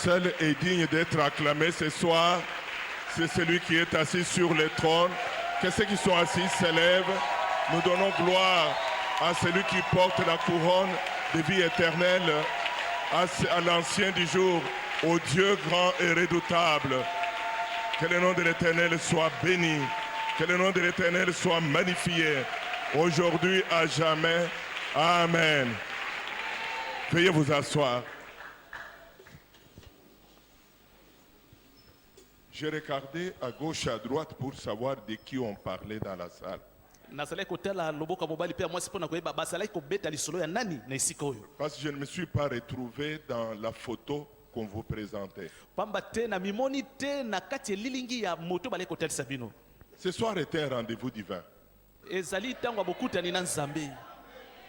seul est digne d'être acclamé ce soir, c'est celui qui est assis sur le trône. Que ceux qui sont assis s'élèvent. Nous donnons gloire à celui qui porte la couronne de vie éternelle, à l'ancien du jour, au Dieu grand et redoutable. Que le nom de l'Éternel soit béni, que le nom de l'Éternel soit magnifié, aujourd'hui à jamais. Amen. Veuillez vous asseoir. J'ai regardé à gauche et à droite pour savoir de qui on parlait dans la salle. Parce que je ne me suis pas retrouvé dans la photo qu'on vous présentait. Ce soir était un rendez-vous divin.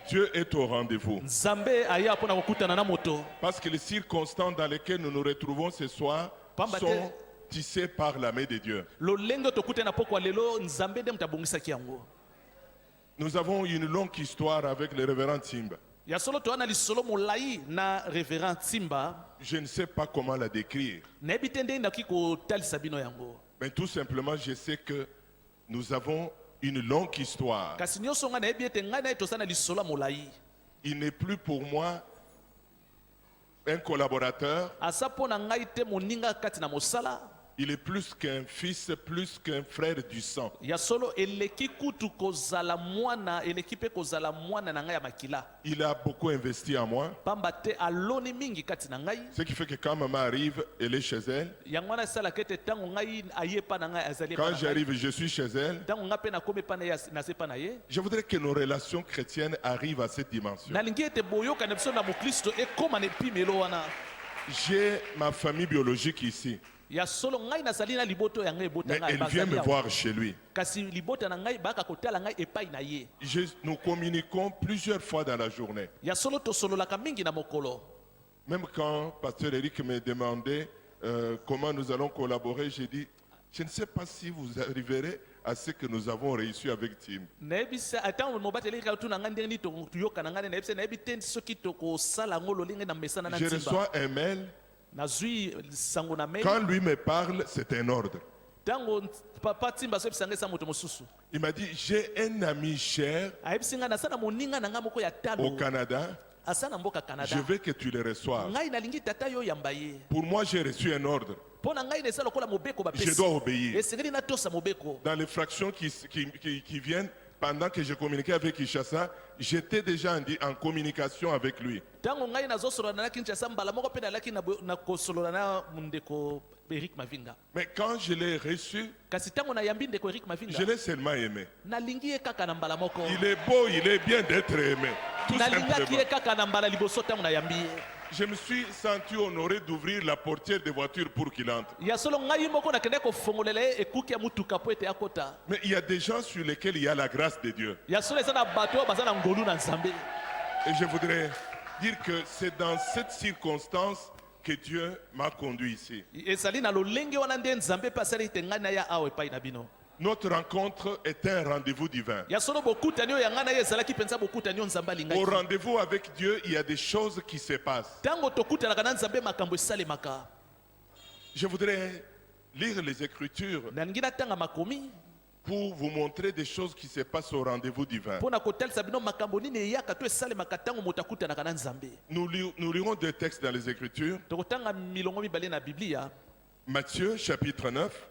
Dieu est au rendez-vous. Parce que les circonstances dans lesquelles nous nous retrouvons ce soir sont tissées par la main de Dieu. Nous avons une longue histoire avec le révérend Timba. Je ne sais pas comment la décrire. Mais tout simplement, je sais que nous avons une longue histoire. Il n'est plus pour moi un collaborateur. Il est plus qu'un fils, plus qu'un frère du sang. Il a beaucoup investi en moi. Ce qui fait que quand maman arrive, elle est chez elle. Quand j'arrive, je suis chez elle. Je voudrais que nos relations chrétiennes arrivent à cette dimension. J'ai ma famille biologique ici. Mais elle vient me voir chez lui. Nous communiquons plusieurs fois dans la journée. Même quand Pasteur Eric me demandait comment nous allons collaborer, j'ai dit, je ne sais pas si vous arriverez à ce que nous avons réussi avec Tim. Je reçois un mail. Quand lui me parle, c'est un ordre. Il m'a dit, j'ai un ami cher au Canada. Je veux que tu le reçoives. Pour moi, j'ai reçu un ordre. Je dois obéir. Dans les fractions qui viennent, pendant que je communiquais avec Kinshasa, j'étais déjà en communication avec lui. Mais quand je l'ai reçu, je l'ai seulement aimé. Il est beau, il est bien d'être aimé. Tout simplement. Je me suis senti honoré d'ouvrir la portière de voiture pour qu'il entre. Mais il y a des gens sur lesquels il y a la grâce de Dieu. Et je voudrais dire que c'est dans cette circonstance que Dieu m'a conduit ici. Notre rencontre est un rendez-vous divin. Au rendez-vous avec Dieu, il y a des choses qui se passent. Je voudrais lire les Écritures pour vous montrer des choses qui se passent au rendez-vous divin. Nous lirons deux textes dans les Écritures. Matthieu chapitre 9.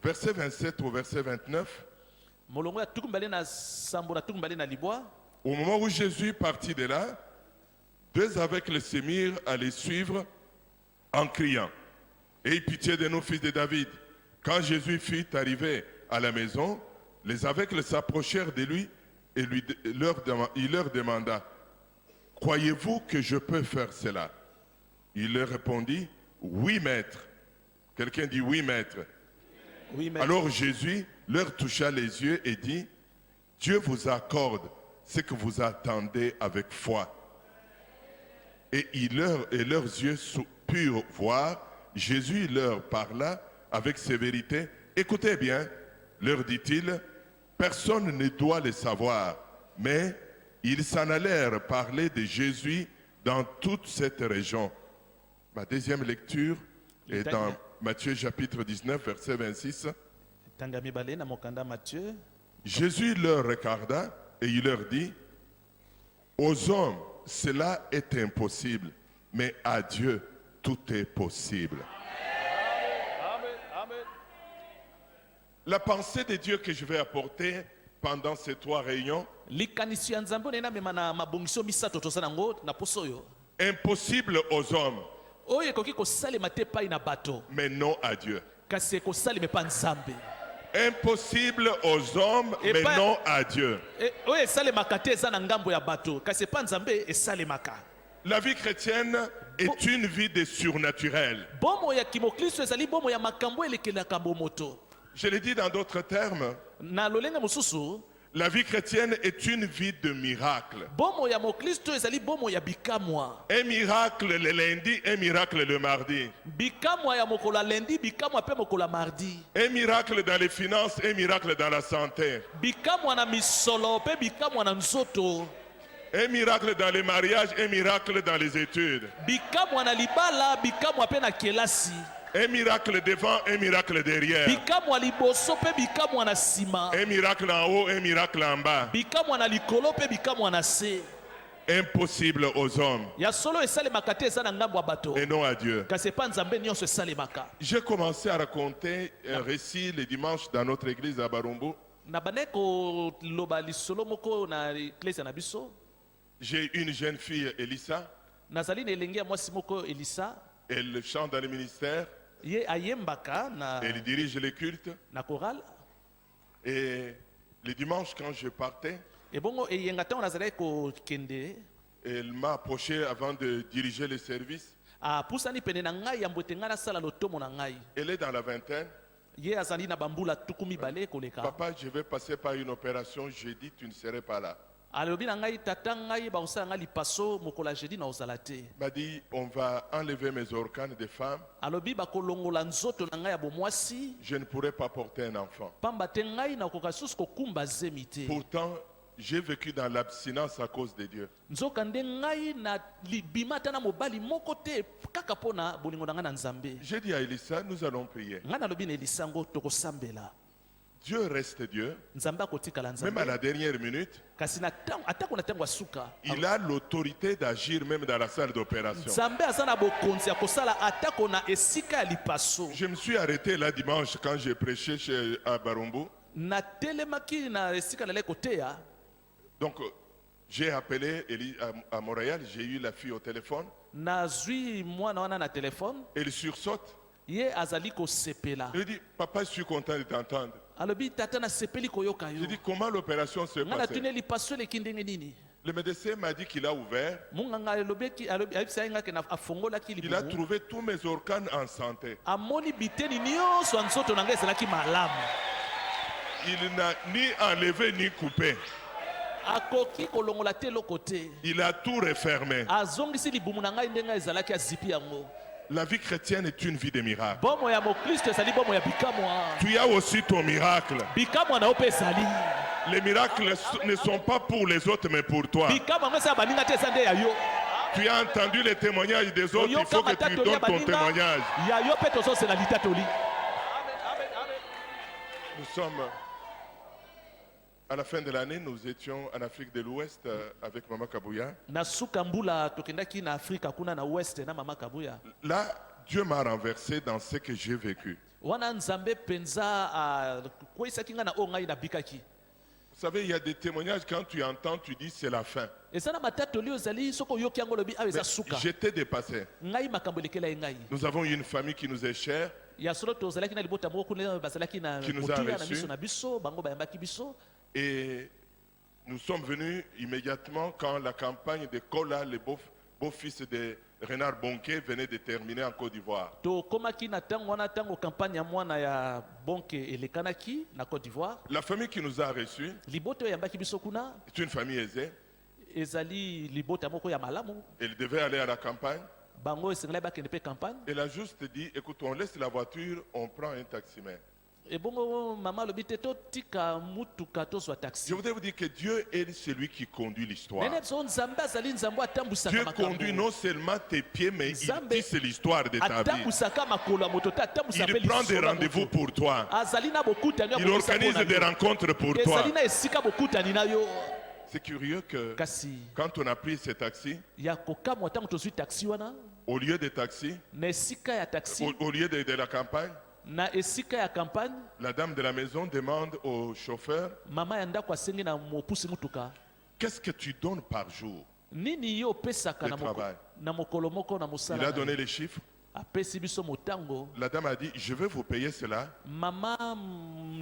Verset 27 au verset 29. Au moment où Jésus partit de là, deux aveugles se mirent à les suivre en criant, « Aie pitié de nous, fils de David !» Quand Jésus fut arrivé à la maison, les aveugles s'approchèrent de lui et il leur demanda, « Croyez-vous que je peux faire cela ?» Il leur répondit, « Oui, maître. » Quelqu'un dit « Oui, maître. » Oui, maître. Alors Jésus leur toucha les yeux et dit, « Dieu vous accorde ce que vous attendez avec foi. » Et leurs yeux purent voir. Jésus leur parla avec sévérité. « Écoutez bien, leur dit-il, personne ne doit le savoir. » Mais ils s'en allèrent parler de Jésus dans toute cette région. Ma deuxième lecture est dans Matthieu chapitre 19, verset 26. Jésus leur regarda et il leur dit, aux hommes, cela est impossible, mais à Dieu, tout est possible. La pensée de Dieu que je vais apporter pendant ces 3 réunions, impossible aux hommes, mais non à Dieu. Impossible aux hommes, mais non à Dieu. La vie chrétienne est une vie de surnaturel. Je l'ai dit dans d'autres termes, la vie chrétienne est une vie de miracle. Un miracle le lundi, un miracle le mardi. Un miracle dans les finances, un miracle dans la santé. Un miracle dans les mariages, un miracle dans les études. Un miracle devant, un miracle derrière. Un miracle en haut, un miracle en bas. Impossible aux hommes et non à Dieu. J'ai commencé à raconter un récit le dimanche dans notre église à Barumbu. J'ai une jeune fille, Elissa. Elle chante dans le ministère. Elle dirige les cultes. Et le dimanche, quand je partais, elle m'a approché avant de diriger le service. Elle est dans la vingtaine. Papa, je vais passer par une opération jeudi, tu ne serais pas là. M'a dit, on va enlever mes organes de femme. Je ne pourrai pas porter un enfant. Pourtant, j'ai vécu dans l'abstinence à cause de Dieu. J'ai dit à Elissa, nous allons prier. Dieu reste Dieu. Même à la dernière minute, il a l'autorité d'agir même dans la salle d'opération. Je me suis arrêté là dimanche quand j'ai prêché à Barumbu. Donc j'ai appelé à Montréal, j'ai eu la fille au téléphone. Elle sursaute. Il dit, papa, je suis content de t'entendre. Je dis, comment l'opération s'est passée? Le médecin m'a dit qu'il a ouvert. Il a trouvé tous mes organes en santé. Il n'a ni enlevé ni coupé. Il a tout refermé. La vie chrétienne est une vie de miracle. Tu as aussi ton miracle. Les miracles ne sont pas pour les autres mais pour toi. Tu as entendu les témoignages des autres, il faut que tu donnes ton témoignage. Nous sommes à la fin de l'année, nous étions en Afrique de l'Ouest avec Maman Kabouya. Là, Dieu m'a renversé dans ce que j'ai vécu. Vous savez, il y a des témoignages, quand tu entends, tu dis c'est la fin. J'étais dépassé. Nous avons une famille qui nous est chère, qui nous a reçus. Et nous sommes venus immédiatement quand la campagne de Kola, le beau-fils de Renard Bonke, venait de terminer en Côte d'Ivoire. La famille qui nous a reçus est une famille aisée. Elle devait aller à la campagne. Elle a juste dit, écoute, on laisse la voiture, on prend un taximètre. Et bon, maman le bite to tika mutuka to soit taxi. Je voudrais vous dire que Dieu est celui qui conduit l'histoire. Nene so nzambe azali nzambe atambusaka Dieu makambo. conduit non seulement tes pieds, mais il Nzambe tisse l'histoire de ta vie. atambusaka makolo ya moto te atambusa pe Il prend des lisolo ya rendez-vous moto. pour toi. Azali na bokutani ya Il kokisa organise mpona des yo. rencontres pour toi. Ezali na esika bokutani na yo. C'est curieux que Kasi quand on a pris ce taxi, ya kokamwa ntango tozwi taxi wana au lieu de taxi, na esika ya taxi au lieu de la campagne, na esika ya campagne la dame de la maison demande au chauffeur, mama ya ndako asengi na mopusi mutuka qu'est-ce que tu donnes par jour? nini yo opesaka Le travail. na mokolo moko na Il a mosala donné les chiffres. apesi biso motango. La dame a dit, je vais vous payer cela. Mama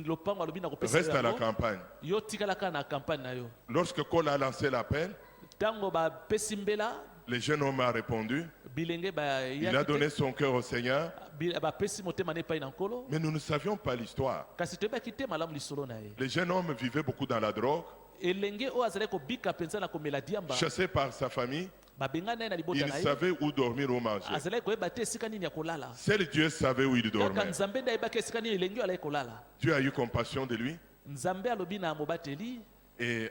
lopango alobi na kopesa Reste à la campagne. yo tikalaka na campagne na yo. Lorsque Cole a lancé l'appel, Tango bapesi mbela le jeune homme a répondu. bilenge Il a donné son cœur au Seigneur. bapesi motema na epai na nkolo Mais nous ne savions pas l'histoire. kasi toyebaki te malamu lisolo na ye. Le jeune homme vivait beaucoup dans la drogue, elenge oyo azalaki kobika mpenza na komela diamba chassé par sa famille. babengani naye na Il libota na ye savait où dormir ou manger. azalaki koyeba te esika nini ya kolala Seul Dieu savait où il kaka dormait. nzambe nde ayebaki esika nini elenge oyo alaki kolala. Dieu a eu compassion de lui. Nzambe alobi na mobateli Et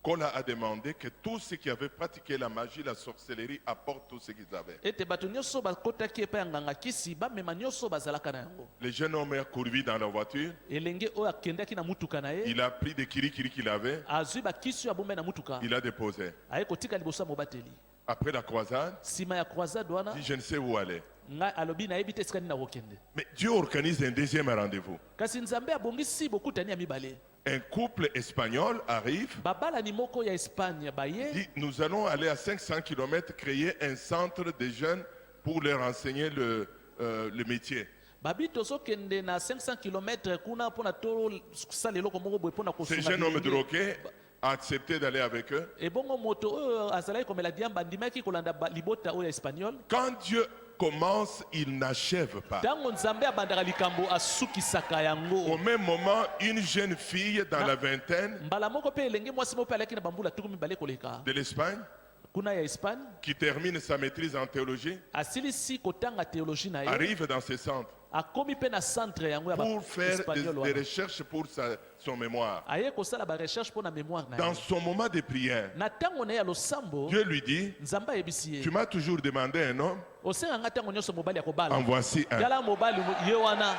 Kola a demandé que tous ceux qui avaient pratiqué la magie, la sorcellerie, apportent tout ce qu'ils avaient. ete bato nyonso bakotaki epai ya nganga kisi bamema nyonso bazalaka na yango. Le jeune homme a couru dans la voiture. elenge oyo akendaki na mutuka na ye Il a pris des kirikiri qu'il avait. azwi bakisi oyo abombai na mutuka Il a déposé. aye kotika liboso ya mobateli. Après la croisade, nsima ya croisade il wana dit, je ne sais où aller. ngai alobi nayebi te esika nini nakokende Mais Dieu organise un deuxième rendez-vous. kasi nzambe abongisi bokutani ya mibale. Un couple espagnol arrive. babalani moko ya espagne baye Dit, nous allons aller à 500 km créer un centre de jeunes pour leur enseigner le métier. babi tozokende na 500 km kuna mpona tosala eloko moko boye mpona Ce kosunga jeune homme bilenge. drogué a accepté d'aller avec eux. ebongo moto oyo azalaki komela diamba andimaki kolanda libota oyo ya espagnol. Quand Dieu commence, il n'achève pas. ntango nzambe abandaka likambo asukisaka Au yango. même moment, une jeune fille dans la vingtaine mbala moko mpe elenge mwasi moko mpe alaki na bambula tuku mibale koleka de l'Espagne, kuna ya espagne qui termine sa maîtrise en théologie, asilisi kotanga théologie na ye arrive dans ce centre akomi mpe na centre yango ya pour faire espagnol des wana recherches pour son mémoire. aye kosala barecherche mpo na mémoire na Dans ye. son moment de prière, na ntango na ye ya losambo Dieu lui dit, nzambe ayebisi tu ye m'as toujours demandé un homme, osenganga ntango nyonso mobali ya en kobala voici un. tala mobali ye wana.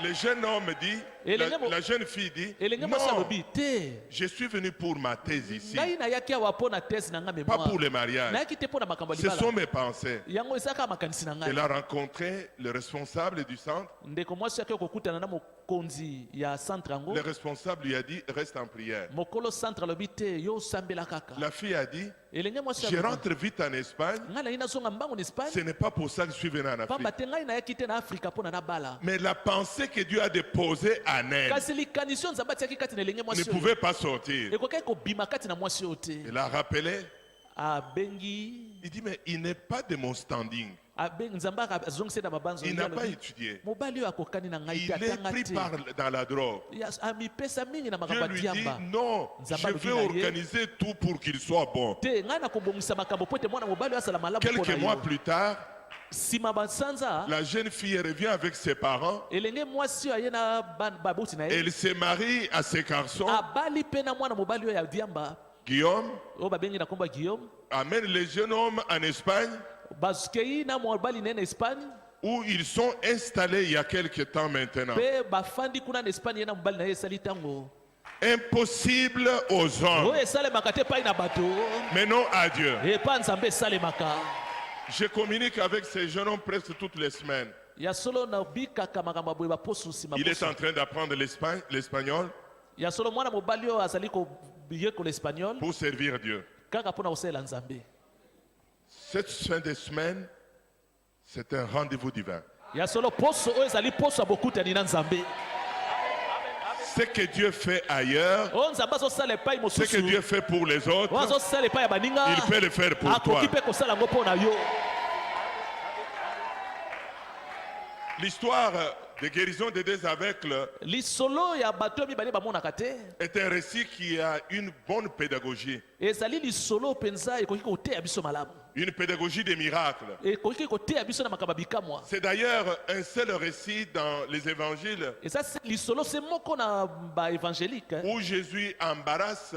Le jeune homme dit, Et la jeune fille dit, elenge mwasi non, alobi te je suis venu pour ma thèse ici, ngai nayaki awa mpo na thèse na ngai pas pour mémoire le mariage. nayaki te mpo na makambo ya Ce sont libala mes pensées. yango ezalaka makanisi na Elle ngai. a rencontré le responsable du centre. ndeko mwasi yaki kokutana na mokonzi ya centre yango. Le responsable lui a dit, reste en prière. mokolo centre alobi te yo osambela kaka. La fille a dit, elenge mwasi je alobi, rentre vite en Espagne. ngai nayi nazonga mbango na Ce espagne n'est pas pour ça que je suis venu en pamba Afrique. te ngai nayaki te na afrika mpo na nabala. Mais la pensée que Dieu a déposée en elle kasi likanisi oyo nzambe atiaki kati na elenge ne mwasi oyo pouvait pas sortir. ekokaki kobima kati na mwasi oyo te. Elle a rappelé. abengi Il dit, mais il n'est pas de mon standing. nzambe azongisi na babanzo Il n'a pas étudié. mobali oyo akokani na ngai Il te est atanga pris te. dans la drogue. amipesa mingi na Dieu makambo ya lui dit, diamba non, Nzamba je alobi vais na ye. organiser tout pour qu'il soit bon. te ngai nakobongisa makambo po ete mwana mobali oyo azala malamu mpo Quelques na mois yo. plus tard, nsima basanza la jeune fille revient avec ses parents. elenge mwasi oyo aye na babuti na ye Elle se marie à ce garçon. abali mpe na mwana mobali oyo ya diamba Guillaume oyo babengi na nkombo ya guillaume. amène le jeune homme en Espagne bakei na mobali na ye na espagne où ils sont installés il y a quelque temps maintenant. mpe bafandi kuna na espagne ye na mobali na ye esali ntango Impossible aux hommes, oyo esalemaka te epai na bato mais non à Dieu. epa nzambe esalemaka. Je communique avec ces jeunes hommes presque toutes les semaines. ya solo nabikaka makambo ya boye baposu nsima Il est posu. en train d'apprendre l'espagnol ya solo mwana mobali oyo azali koyekola espagnol pour servir Dieu. kaka mpona kosalela nzambe. Cette fin de semaine, c'est un rendez-vous divin. ya solo poso oyo ezali poso ya bokutani na nzambe. Ce que Dieu fait ailleurs, oyo nzambe azosala epai ce que Dieu mosusu fait pour les oyo autres, azosala epai ya baninga il peut le faire pour toi. akoki mpe kosala yango mpo na yo. L'histoire de guérison des deux aveugles lisolo ya bato mibale bamonaka te est un récit qui a une bonne pédagogie, ezali lisolo mpenza ekoki koteya biso malamu, une pédagogie des miracles. ekoki koteya biso na makambo ya bikamwa. C'est d'ailleurs un seul récit dans les évangiles eza lisolo se moko na baevangélike où Jésus embarrasse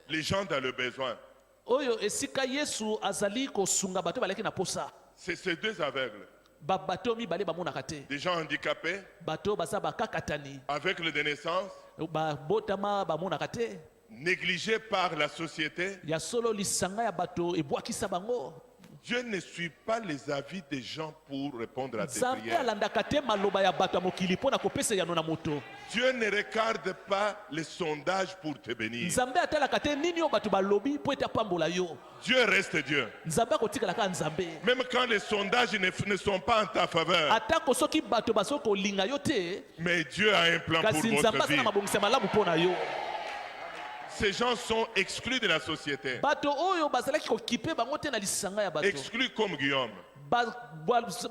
les gens dans le besoin. oyo esika yesu azali kosunga bato balaki na posa. C'est ces deux aveugles, bato mibale bamonaka te, des gens handicapés, bato baza bakakatani, aveugles de naissance, babotama bamonaka te, négligés par la société. ya solo lisanga ya bato ebwakisa bango. Dieu ne suit pas les avis des gens pour répondre à tes nzambe prières. alandaka te maloba ya bato ya mokili mpo na kopesa yano na moto. Dieu ne regarde pas les sondages pour te bénir. nzambe atalaka te nini oyo bato balobi mpo ete apambola yo. Dieu reste Dieu. nzambe akotikalaka nzambe Même quand les sondages ne sont pas en ta faveur. atako soki bato basoki kolinga yo te, Mais Dieu a un plan pour kasi nzambe votre aza vie. na mabongisa malamu mpo na yo. Ces gens sont exclus de la société. bato oyo bazalaki kokipe bango te na lisanga ya bato, Exclus comme Guillaume.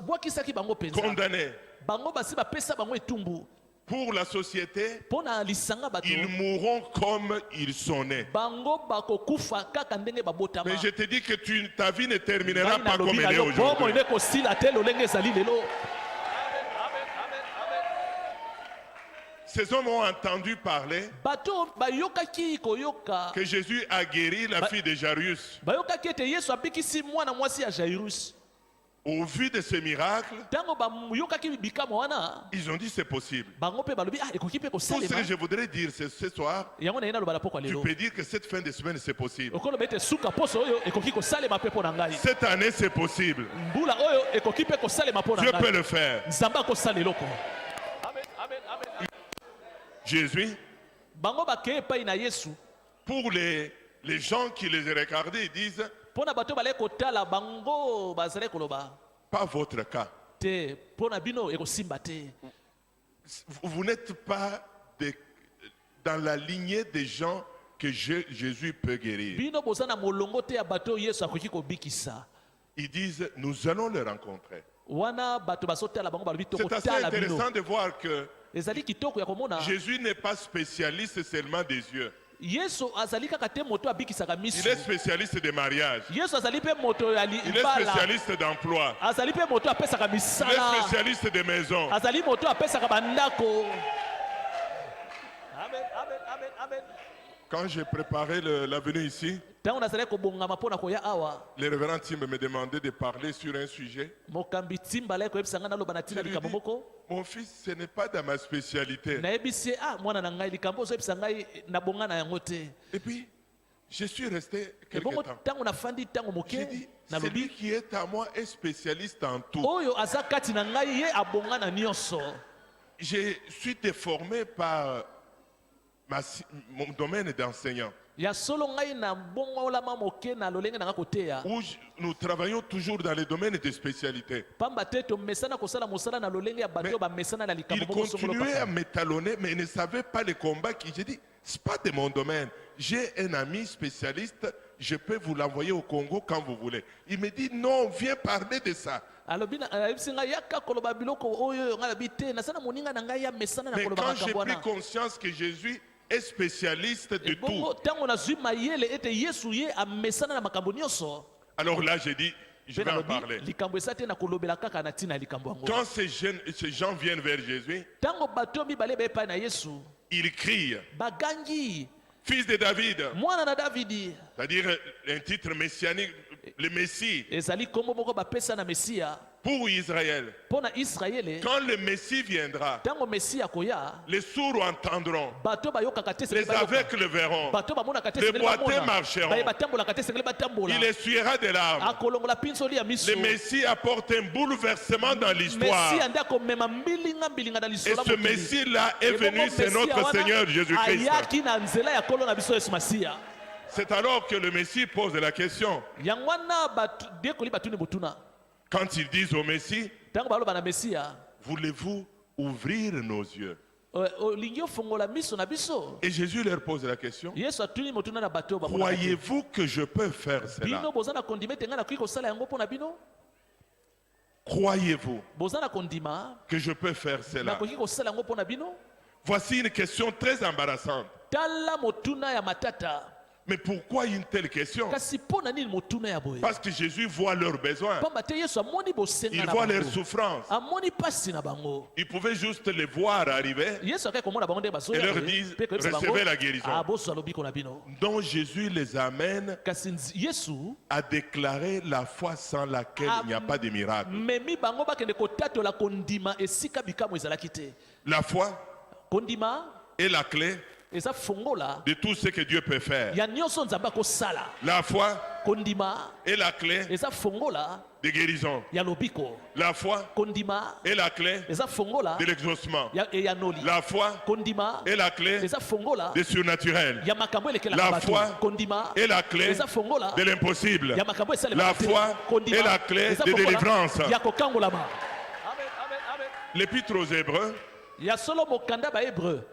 bwakisaki bango mpenza, Condamnés. bango basi bapesa bango etumbu. Pour la société, mpo na lisanga bato ils mourront comme ils sont nés. bango bakokufa kaka ndenge babotama. Mais je te dis que ta vie ne terminera Ngai pas comme nalobi na elle est yo, aujourd'hui. bomoi nde kosila te lolenge ezali lelo. Ces hommes ont entendu parler bato bayokaki koyoka, que Jésus a guéri la fille de Jairus. bayokaki ete yesu abikisi mwana mwasi ya jairus. Au vu de ce miracle, ntango bayokaki bikamwa wana, ils ont dit c'est possible. bango mpe balobi ekoki mpe Tout ce que kosalema. je voudrais dire ce soir, yango naye naloba na pokwa tu lelo, peux dire que cette fin de semaine c'est possible. okoloba ete suka poso oyo ekoki kosalema mpe mpo na ngai, Cette année c'est possible. mbula oyo ekoki mpe kosalema mpo na Dieu peut ngai. le faire. nzambe akosala eloko. Jésus, bango bakei epai na yesu, pour les gens qui les regardaient, ils disent, mpo na bato balai kotala bango bazali koloba pas votre cas. te, mpo na bino ekosimba te. Vous n'êtes pas dans la lignée des gens que Jésus peut guérir. bino boza na molongo te ya bato oyo yesu akoki kobikisa. Ils disent, nous allons le rencontrer. wana bato bazotala bango balobi C'est assez tokotala bino. intéressant de voir que ezali kitoko ya komona Jésus n'est pas spécialiste seulement des yeux. yesu azali kaka te moto abikisaka Il miso. est spécialiste des mariages. yesu azali mpe moto ya Il est libala, spécialiste d'emploi. azali mpe moto apesaka Il est misala, spécialiste des maisons. azali moto apesaka bandako. Amen, amen, amen, amen. Quand j'ai préparé la venue ici, ntango nazali kobongama mpo na koya awa, le révérend Tim me demandait de parler sur un sujet. mokambi timbala koyebisa ngai naloba na Je ntina lui likambo dis, moko. mon fils, ce n'est pas dans ma spécialité. nayebisi mwana na ngai likambo ozoyebisa ngai nabonga na yango te. Et puis, je suis resté quelque ebongo temps. ntango nafandi ntango J'ai moke dit, celui nalobi qui est à moi est spécialiste en tout. oyo aza kati na ngai ye abonga na nyonso. Je suis déformé par mon domaine d'enseignant, ya solo ngai na bongolama moke na lolenge na nga koteya, où nous travaillons toujours dans les domaines de spécialité. pamba te tomesana kosala mosala na lolenge ya bato oyo bamesana na likambo Il moko songolo continuait à kaka. m'étalonner, mais il ne savait pas les combats qui. J'ai dit, c'est pas de mon domaine. J'ai un ami spécialiste, je peux vous l'envoyer au Congo quand vous voulez. Il me dit, non, viens parler de ça. alobi ayebisi ngai yaka koloba biloko oyo ngai alobi te nasana moninga na ngai ya mesana na Mais koloba quand j'ai makambo pris wana. conscience que Jésus est spécialiste de ebongo tout, ntango nazwi mayele ete yesu ye amesana na makambo nyonso, alors là j'ai dit, je mpe vais en nalobi parler. likambo esa te na kolobela kaka na ntina ya likambo yango. Quand ces gens viennent vers Jésus, ntango bato mibale beepai na yesu ils crient, bagangi fils de David, mwana na davidi. c'est-à-dire un titre messianique, le Messie, ezali nkombo moko bapesa na mesiya pour Israël. mpo na israele. Quand le Messie viendra, ntango mesiya akoya, les sourds entendront, bato bayokaka te les esengeli bayoka. aveugles verront, bato bamonaka te les esengeli boiteux bamona. marcheront. baye batambolaka te esengeli batambola. il essuiera des larmes. akolongola pinsoli ya miso. Le Messie apporte un bouleversement dans l'histoire. mesiya nde akomema mbilinga na Et lisola ce Messie-là est venu, c'est notre Seigneur Jésus-Christ. ayaki na nzela ya kolo na biso yesu masiya. C'est alors que le Messie pose la question. yango wana dekoli batuni botuna, Quand ils disent au Messie, ntango baloba na mesiya, voulez-vous ouvrir nos yeux? olingi ofongola miso na biso. Et Jésus leur pose la question. yesu atuni motuna na bato oyo bamonaka te. Croyez-vous que je peux faire cela? bino boza na kondima ete ngai nakoki kosala yango mpo na bino? Croyez-vous Bozana kondima. que je peux faire cela? Nakoki kosala ngo pona bino. Voici une question très embarrassante. Tala motuna ya matata. Mais pourquoi une telle question? Kasi pona nini motuna ya boye? Parce que Jésus voit leurs besoins. Pamba te Yesu amoni bosenga Il na voit bango. leurs souffrances. Amoni pasi na bango. Il pouvait juste les voir arriver. Yesu akai komona bango nde basoya. Et leur disent, recevez la guérison. Ah boso alobiko na bino. Donc Jésus les amène Kasi Yesu à déclarer la foi sans laquelle il n'y a pas de miracle. memi bango bakende kotatola kondima esika bikamwa ezalaki te. La foi Kondima est la clé eza fongola de tout ce que Dieu peut faire. ya nyonso nzambe akosala. La foi Kondima est la clé eza fongola de guérison. ya lobiko. La foi Kondima est la clé eza fongola de l'exaucement. ya eyanoli. La foi Kondima est la clé eza fongola des surnaturels. ya makambo La elekelaka bato. foi Kondima est la clé eza fongola de l'impossible. ya makambo esalemaka La te. foi Kondima est la clé eza de fongola délivrance. ya kokangolama. Amen, amen, amen. L'Épître aux Hébreux Ya solo mokanda ba hébreu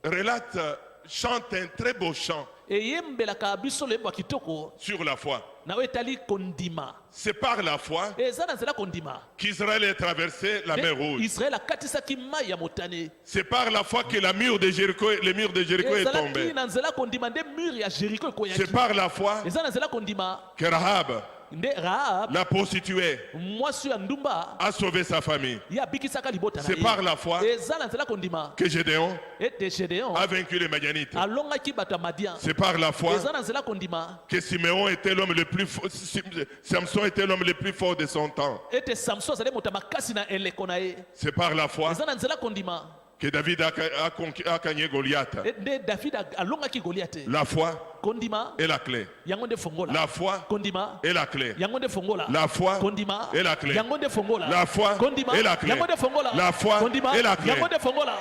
relate, chante un très beau chant eyembelaka biso lembo ya kitoko sur la foi. na oyo etali kondima. C'est par la foi Eza na nzela kondima qu'Israël a traversé la mer Rouge. Israël akatisaki mai ya motane. C'est par la foi que le mur de Jéricho est Ezalaki tombé. na nzela kondima nde mur ya Jéricho C'est ekoyaki. par la foi Eza na nzela kondima que Rahab, nde Rahab la prostituée, mwasi ya ndumba a sauvé sa famille. ye abikisaka libota na C'est par la foi ye. Eza na nzela kondima que Gédéon ete Gédéon a vaincu les Madianites. alongaki bato ya Madian. C'est par la foi Eza na nzela kondima que Siméon était l'homme le plus fort, Samson était l'homme le plus fort de son temps. ete Samson azali moto ya makasi na eleko na ye. C'est par la foi Eza na nzela kondima que David a gagné Goliath. nde David alongaki Goliath. La foi Kondima est la clé. yango nde fongola. La foi Kondima est la clé. yango nde fongola. La foi Kondima est la clé. yango nde fongola. La foi Kondima est la clé. yango nde fongola. La foi Kondima est la clé. yango nde fongola.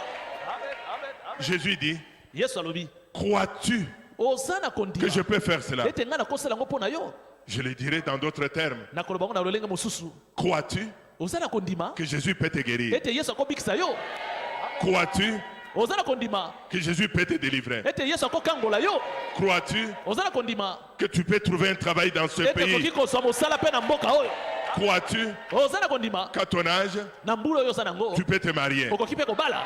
Jésus dit, Yesu alobi crois-tu oza na que kondima je peux faire cela? ete ngai nakosala yango mpo na yo. Je le dirai dans d'autres termes. nakoloba yango na lolenge mosusu. Crois-tu Oza na kondima que Jésus peut te guérir? ete Yesu akobikisa yo. Crois-tu Oza na kondima que Jésus peut te délivrer? ete Yesu akokangola yo. Crois-tu Oza na kondima que tu peux trouver un travail dans ce ete pays? okoki kozwa mosala mpe na mboka oyo. Crois-tu Oza na kondima qu'à ton âge, na mbula oyo oza nango tu peux te marier? okoki mpe kobala.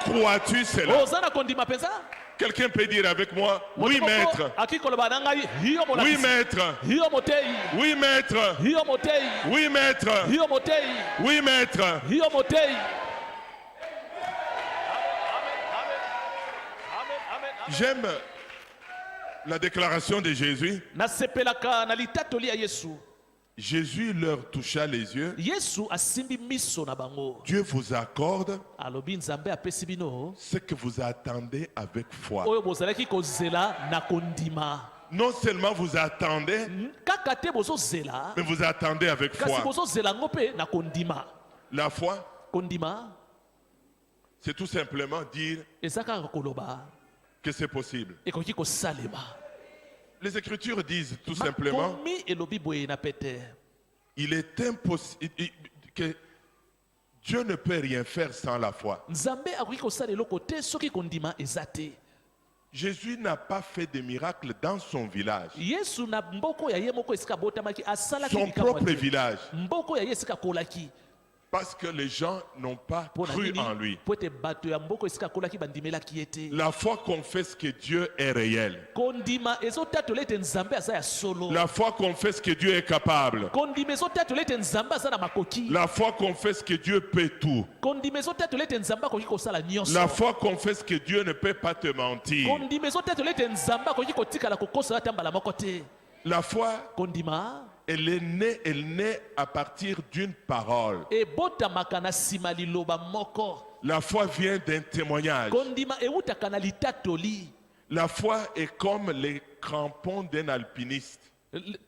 Crois-tu cela? Oza na kondima mpenza. Quelqu'un peut dire avec moi, oui Moto moko maître, akiki koloba na ngai hiyo oui molakisi. maître, Hiyo motei. oui maître, Hiyo motei. oui maître, Hiyo motei. oui maître. Hiyo motei. J'aime la déclaration de Jésus. Nasepelaka na litatoli ya Yesu. Jésus leur toucha les yeux. Yesu asimbi miso na bango. Dieu vous accorde Alobi nzambe apesi bino ce que vous attendez avec foi. oyo bozalaki kozela na kondima. Non seulement vous attendez, Kaka te bozozela mais vous attendez avec kasi foi. bozozela ngo mpe na kondima. La foi, Kondima c'est tout simplement dire eza kaka koloba que c'est possible. ekoki kosalema. Les Écritures disent tout simplement, Makomi elobi boye na pete. il est impossible que Dieu ne peut rien faire sans la foi. Nzambe akoki kosala eloko te soki kondima eza te. Jésus n'a pas fait de miracle dans son village, Yesu na mboko ya ye moko esika botamaki asalaki son likambo propre te. village, Mboko ya ye esika kolaki. parce que les gens n'ont pas Mpo na cru nini? en lui. Po ete bato ya mboko esika kolaki bandimelaki ye te. La foi confesse que Dieu est réel. Kondima ezotatola ete nzambe aza ya solo. La foi confesse que Dieu est capable. Kondima ezotatola ete nzambe aza na makoki. La foi confesse que Dieu peut tout. Kondima ezotatola ete nzambe akoki kosala nyonso. La foi confesse que Dieu ne peut pas te mentir. Kondima ezotatola ete nzambe akoki kotikala kokosa ata mbala moko te. La foi, Kondima elle naît à partir d'une parole. ebotamaka na nsima liloba moko. La foi vient d'un témoignage. Kondima eutaka na litatoli. La foi est comme les crampons d'un alpiniste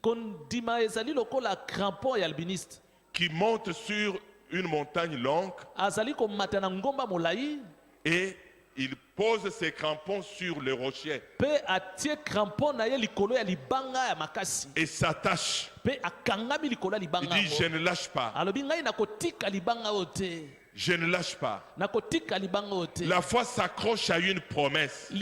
Kondima ezali lokola crampon ya alpiniste. qui monte sur une montagne longue Azali komata na ngomba molai et il pose ses crampons sur le rocher pe atie crampon na ye likolo ya libanga ya makasi et s'attache. pe akangami likolo ya Il libanga dit, je yango. ne lâche pas, Alobi ngai nakotika libanga oyo te. je ne lâche pas. Nakotika libanga oyo te. La foi s'accroche à une promesse.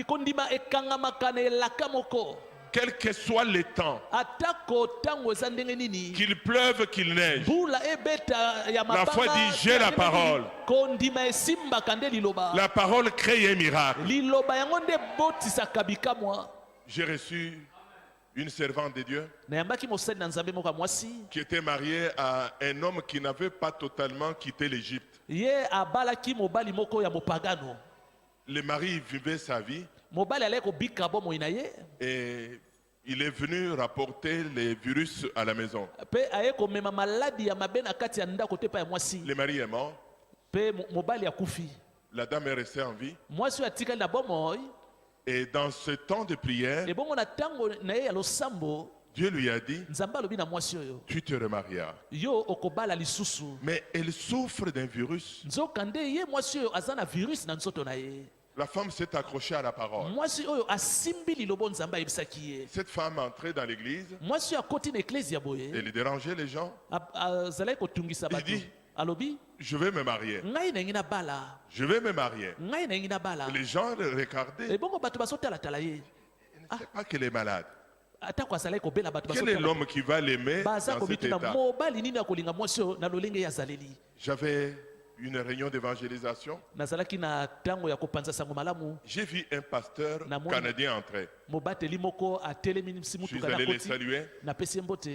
Kondima ekangamaka na elaka moko. quel que soit le temps, atako ntango eza ndenge nini qu'il pleuve, qu'il neige, mbula ebeta ya la foi mabanga dit, j'ai la parole. kondima esimbaka nde liloba La parole crée un miracle. liloba yango nde ebotisaka bikamwa. J'ai reçu une servante de Dieu nayambaki mosali na nzambe moko ya mwasi qui était mariée à un homme qui n'avait pas totalement quitté l'Égypte. ye abalaki mobali moko ya mopagano. Le mari vivait sa vie mobali alaki kobika bomoi na ye et il est venu rapporter les virus à la maison. mpe aye komema maladi ya mabe na kati ya ndako te pa ya mwasi Le mari est mort, mpe mobali akufi. la dame est restée en vie. mwasi oyo atikali na bomoi Et dans ce temps de prière, ebongo na ntango na ye ya losambo Dieu lui a dit, nzambe alobi na mwasi oyo tu te remarieras. yo okobala lisusu. Mais elle souffre d'un virus. nzoka nde ye mwasi oyo aza na virus na nzoto na ye. La femme s'est accrochée à la parole. mwasi oyo asimbi lilobo nzambe ayebisaki ye. Cette femme entrait dans l'église, mwasi oyo akoti na eklesi ya boye elle dérangeait les gens. azalaki kotungisa Il bato dit, alobi je vais me marier. ngai na yengi nabala Je vais me marier. ngai na yengi nabala. Les gens le regardaient. ebongo bato bazotalatala ye Il ne sait pas qu'elle est malade. atako azalaki kobela bato Quel est l'homme qui va l'aimer baza dans cet komituna état? mobali nini akolinga mwasi oyo na lolenge ye azaleli. J'avais une réunion d'évangélisation. nazalaki na ntango ya kopanza sango malamu J'ai vu un pasteur Na mon- canadien entrer. mobateli moko atelemi si Je suis mutuka na allé le koti saluer. napesi ye mbote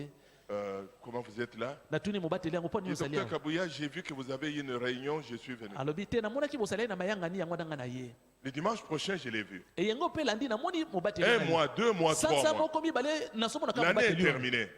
Comment vous êtes là? natuni mobateli yango mpo nini ozali Docteur awa Kabouya, j'ai vu que vous avez eu une réunion, je suis venu. alobi te namonaki bozali na mayangani yango ndanga na ye Le dimanche prochain, je l'ai vu. eyengo mpe elandi namoni mobateli Un na ye. mois, 2 mois, 3 sanza mois. moko mibale nasomonaka L'année est mobateli oyo. terminée.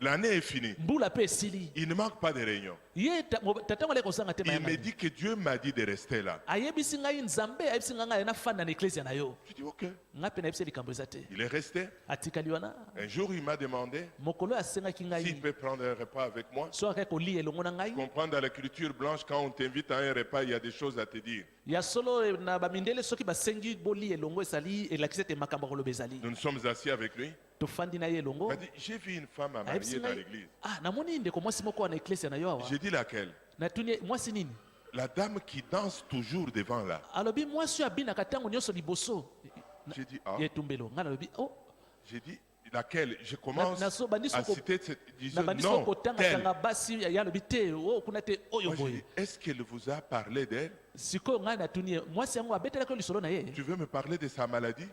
L'année est finie. mbula mpe esili Il ne manque pas de réunion. ye tatango aleki kosanga te Il me mayangani dit que Dieu m'a dit de rester là. ayebisi ngai nzambe ayebisi ngai ngai nafanda na eklesia na yo Je dis ok. ngai mpe nayebisi likambo eza te Il est resté. atikali wana Un jour, il m'a demandé mokolo oyo asengaki s'il ngai peut prendre un repas avec moi. so akaki kolia elongo na ngai Comprendre dans la culture blanche, quand on t'invite à un repas, il y a des choses à te dire. ya solo na bamindele soki basengi bolia elongo ezali elakisi ete makambo ya koloba ezali Nous nous sommes assis avec lui. tofandi na ye Il elongo m'a dit, j'ai vu une femme à ayebisi marier dans ngai l'église. namoni ndeko mwasi moko wana eklesia na yo awa J'ai dit laquelle? natuni ye, mwasi nini La dame qui danse toujours devant là. alobi mwasi oyo abinaka ntango nyonso liboso J'ai dit, ah. ye etumbelo ngai nalobi oh J'ai dit, laquelle? Je commence na so bandi à soko citer cette... na disons, bandi non, soko telle. kotangatanga basi ye alobi te o kuna te oyo Moi, j'ai boye dit, est-ce qu'elle vous a parlé d'elle? sikoyo ngai natuni ye mwasi yango abetelaki yo lisolo na ye Tu veux me parler de sa maladie?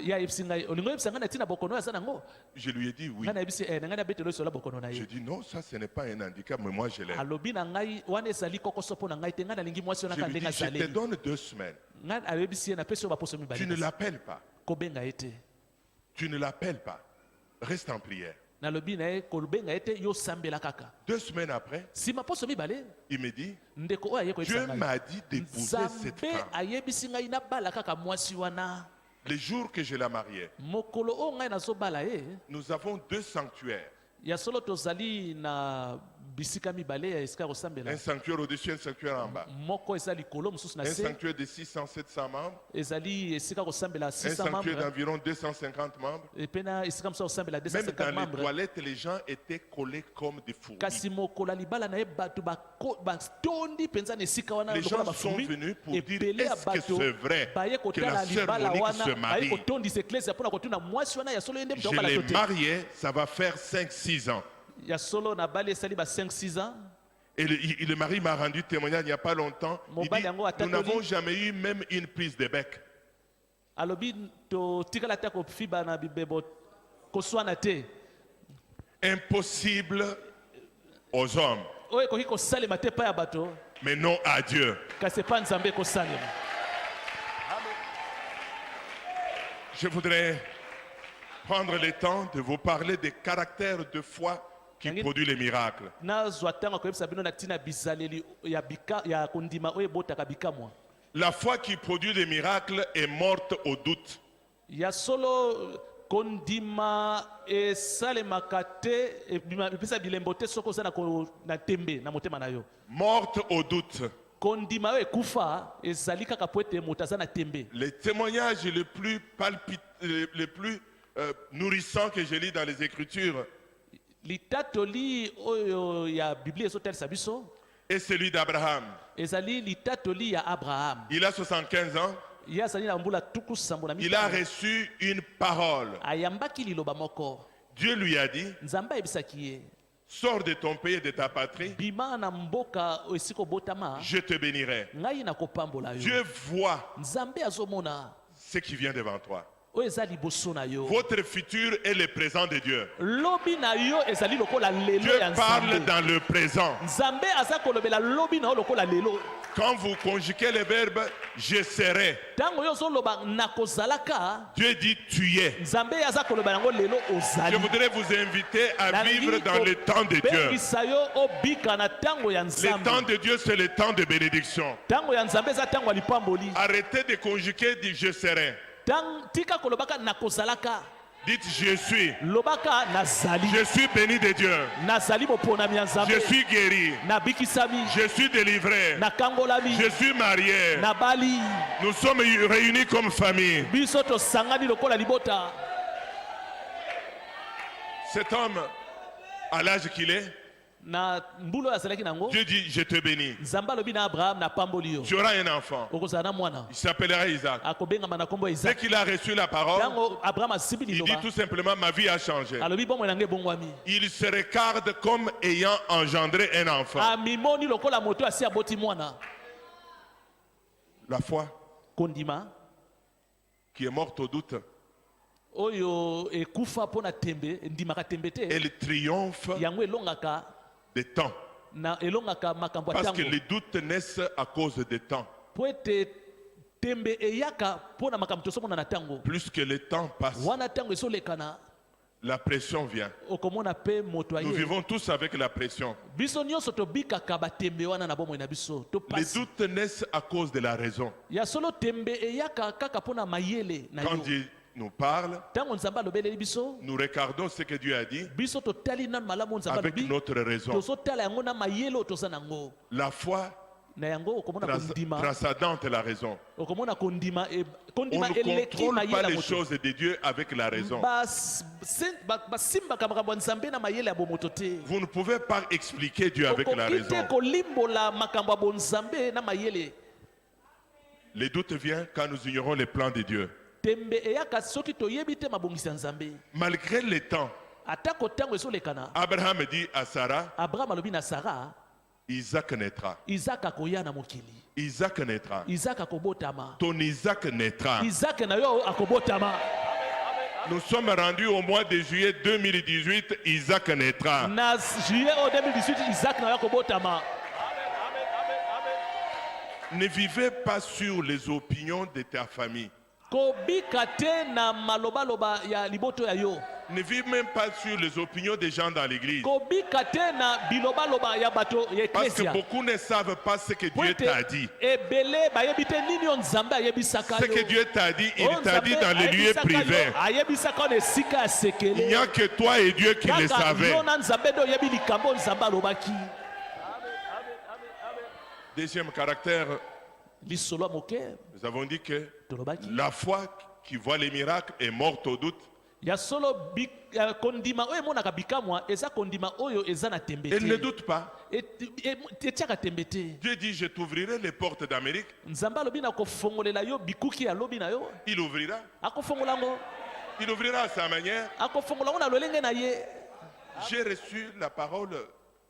ye ayebisi ngai olingo oyebisa ngai na ntina bokono oyo aza nango Je lui ai dit oui. ngai nayebisi na ngai nabetela lisolo ya bokono na Je ye dis non, ça ce n'est pas un handicap, mais moi je l'aime. alobi na ngai wana ezali kokoso mpo na ngai te ngai nalingi mwasi oyo Je naka lui ndenge dis, je te azaleli donne 2 semaines. ngai ayebisi ye napesi oyo baposo Tu ne mibale l'appelles pas. kobenga ye te Tu ne l'appelles pas. Reste en prière. nalobi na ye kobenga ye te yo sambela kaka 2 semaines après, nsima poso mibale il me dit, ndeko oyo aye Dieu koyebisa ngai m'a dit d'épouser cette nzambe femme. ayebisi ngai nabala kaka mwasi wana Le jour que je la mariais, mokolo oyo ngai nazobala ye nous avons 2 sanctuaires. ya solo tozali na bisika mibale ya esika ya kosambela Un sanctuaire au-dessus, un sanctuaire en bas. moko eza likolo mosusu na Un se sanctuaire de 600-700 membres. ezali esika kosambela Un 600 sanctuaire membre d'environ 250 membres. epe na esika mosusu ya kosambela Même 250 dans les membre toilettes, les gens étaient collés comme des fourmis. kasi mokolo ya libala na ye bato batondi mpenza na esika wana Les lokola gens sont bafumi venus pour dire, ebele ya est-ce que bato c'est vrai baye que kotala la sœur libala Monique wana se baye marie? kotondisa eklesi mpona kotuna mwasi wana ya solo ye nde Je mtokala l'ai to te marié, ça va faire 5-6 ans. ya solo na bali esali ba 5-6 ans Et le mari m'a rendu témoignage il n'y a pas longtemps. Il Mobali dit, yango nous atatoli. n'avons jamais eu même une prise de bec. alobi totikala te kofiba na bibebo koswana te Impossible aux hommes, oyo ekoki kosalema te epai ya bato mais non à Dieu. kasi epai nzambe ekosalema Je voudrais prendre le temps de vous parler des caractères de foi qui Yangi- produisent les miracles. nazwa ntango koyebisa bino na ntina bizaleli ya kondima oyo ebotaka bikamwa La foi qui produit les miracles est morte au doute. ya solo kondima esalemaka te epesa bilembo te soki oza na tembe na motema na yo Morte au doute. kondima oyo ekufa ezali kaka po ete moto aza na tembe Les témoignages les plus nourrissants que je lis dans les Écritures litatoli oyo ya biblia ezotalisa biso est celui d'Abraham. ezali litatoli ya abraham Il a 75 ans. ye azali na mbula tuku sambo na il a mitano reçu une parole. ayambaki liloba moko Dieu lui a dit, nzambe ayebisaki ye sors de ton pays et de ta patrie, bima na mboka esika obotama je te bénirai. ngai nakopambola yo Dieu voit nzambe azomona ce qui vient devant toi. oyo eza liboso na yo Votre futur est le présent de Dieu. lobi na yo ezali lokola lelo Dieu ya parle nzambe dans le présent. nzambe aza kolobela lobi na yo lokola lelo Quand vous conjuguez le verbe je serai, ntango yo ozoloba nakozalaka Dieu dit tu es. nzambe aza koloba yango lelo Je ozali voudrais vous inviter à vivre dans le temps de Dieu. kobengisa yo obika na ntango ya Le nzambe temps de Dieu, c'est le temps de bénédiction. ntango ya nzambe eza ntango ya lipamboli Arrêtez de conjuguer du je serai. tika kolobaka nakozalaka Dites je suis. lobaka nazali Je suis béni de Dieu. nazali moponami ya nzambe Je suis guéri. nabikisami Je suis délivré. nakangolami Je suis marié. nabali Nous sommes réunis comme famille. biso tosangani lokola libota Cet homme, à l'âge qu'il est, na mbula oyo azalaki nango Dieu dit je te bénis. nzambe alobi na abraham napamboli yo Tu auras un enfant. okozala na mwana Il s'appellera Isaac. akobengama na nkombo ya Dès isaki qu'il a reçu la parole, ntango abraham asimbi il dit liloba tout simplement ma vie a changé. alobi bomoi na ngai ebongwami Il se regarde comme ayant engendré un enfant. amimoni lokola moto asi aboti mwana La foi kondima qui est morte au doute, oyo ekufa mpo na tembe endimaka tembe te elle triomphe yango elongaka des temps. elongaka makambo ya Parce que ntango les doutes naissent à cause des temps. mpo ete tembe eyaka mpo na makambo tosomona na ntango Plus que le temps passe, wana ntango ezolekana la pression vient. okomona mpe moto Nous aye vivons tous avec la pression. biso nyonso tobikaka batembe wana na bomoi na biso Les topasi doutes naissent à cause de la raison. ya solo tembe eyaka kaka mpo na mayele na Quand yo Dieu nous parle, ntango nzambe alobeleli biso nous regardons ce que Dieu a dit biso totali nanu malamu oyo nzambe avec alobi notre raison. tozotala yango na mayele oyo toza nango La foi na yango okomona kondima transcendante la raison. okomona kondima On kondima ne eleki contrôle pas mayele ya les moto choses de Dieu avec la raison. basimbaka makambo ya nzambe na mayele ya bomoto te Vous ne pouvez pas expliquer Dieu avec la okoki te raison. kolimbola makambo ya bonzambe na mayele Les doutes viennent quand nous ignorons les plans de Dieu. tembe eyaka soki toyebi te mabongisi ya nzambe Malgré le temps, atako ntango ezolekana Abraham dit à Sarah, abraham alobi na sara Isaac naîtra. izaka akoya na mokili Isaac naîtra. izaka akobotama Ton Isaac naîtra. izaka na yo akobotama Nous sommes rendus au mois de juillet 2018, Isaac naîtra. na juillet o 2018 izaka na yo akobotama Ne vivez pas sur les opinions de ta famille. kobika te na malobaloba ya liboto ya yo Ne vis même pas sur les opinions des gens dans l'église. kobika te na bilobaloba ya bato ya Parce que eklesia beaucoup ne savent pas ce que Po Dieu ete t'a dit. ebele bayebi te nini oyo nzambe ayebisaka Ce que yo Dieu t'a dit, il Oyo t'a dit Nzambe dans les lieux ayebisaka yo, privés. ayebisaka yo na esika ya Il sekele n'y a que toi et Dieu qui le kaka savez. yo na nzambe nde oyebi likambo oyo nzambe alobaki Deuxième caractère, lisolo ya moke nous avons dit que tolobaki la foi qui voit les miracles est morte au doute. ya solo kondima oyo emonaka bikamwa eza kondima oyo eza na tembe Elle ne te doute pas. etiaka tembe te Dieu dit, je t'ouvrirai les portes d'Amérique. nzambe alobi na kofongolela yo bikuki ya lobi na yo Il ouvrira. akofongola yango Il ouvrira à sa manière. akofongola yango na lolenge na ye J'ai reçu la parole